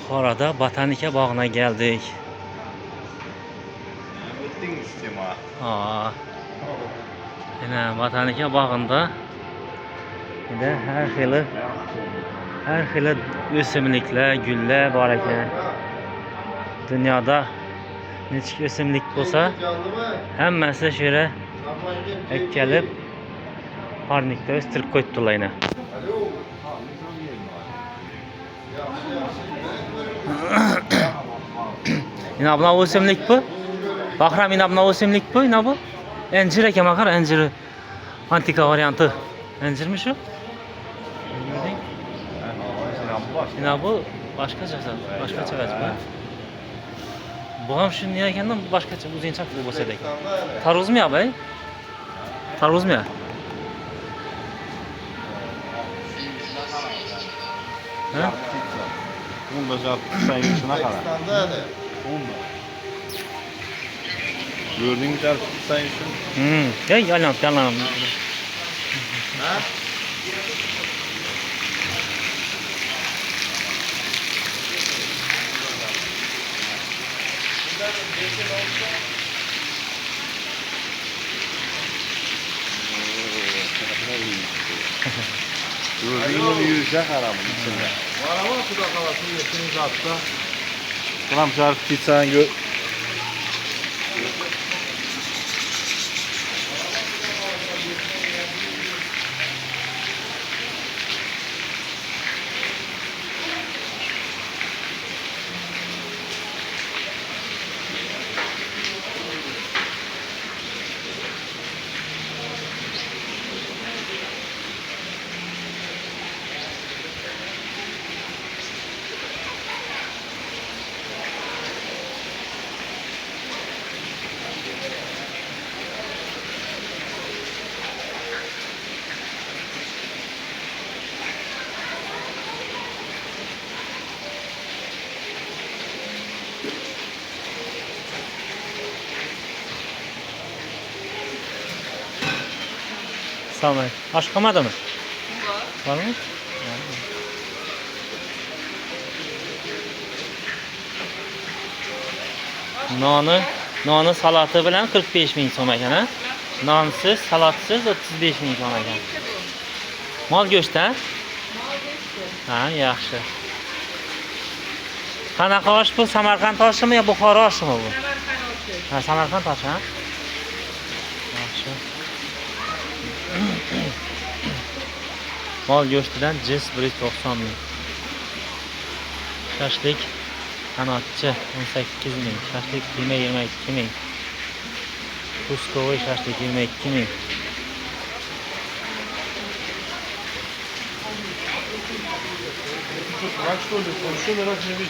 Buxoroda botanika bog'ına geldik. Aa, yine botanika bog'ında yine her xil o'simliklar, gullar bor ekan. Dunyoda nechik o'simlik bo'lsa, hammasi shu yerga ekkalib, parnikda o'stirib qo'yibdilar yine. Yine bu o'simlik bu. Bahram yine bu o'simlik bu, yine bu. Incir ekan bakar, incir antika variantı. İncirmi şu? Yine bu başka cihaz, başka cihaz bu. Bu ham şu niye ekandan başka uzunchaq bo'lsa ekan. Tarvuzmi ya bey? Tarvuzmi ya? Ha? Bunda sayın şuna kadar. Bunda. Gördüğün güzel sayın şunu. Yalan. Ha? Gördüğün yürüyecek aramın içinde. Var ama suda kalasın yetiniz hatta. Tamam şarkı gitsen gör. Sağ olun. Aşk kalmadı mı? Var mı? Nonu salatı bilen 45 bin so'm ekan ha. Nonsiz, salatsız 35 bin so'm ekan. Mol go'shti ha? Ha, yaxshi. Qanaqa osh bu? Samarqand oshimi yo Buxoro oshimi bu? Ha, Samarqand oshi ha? Yaxshi. Mol go'shtidan jins 190 ming. Shashlik qanotchi 18 ming. Shashlik kiyma 22 ming. Kuskovoy shashlik 22 ming. Kaç dolar? Konuşuyorlar, ne bir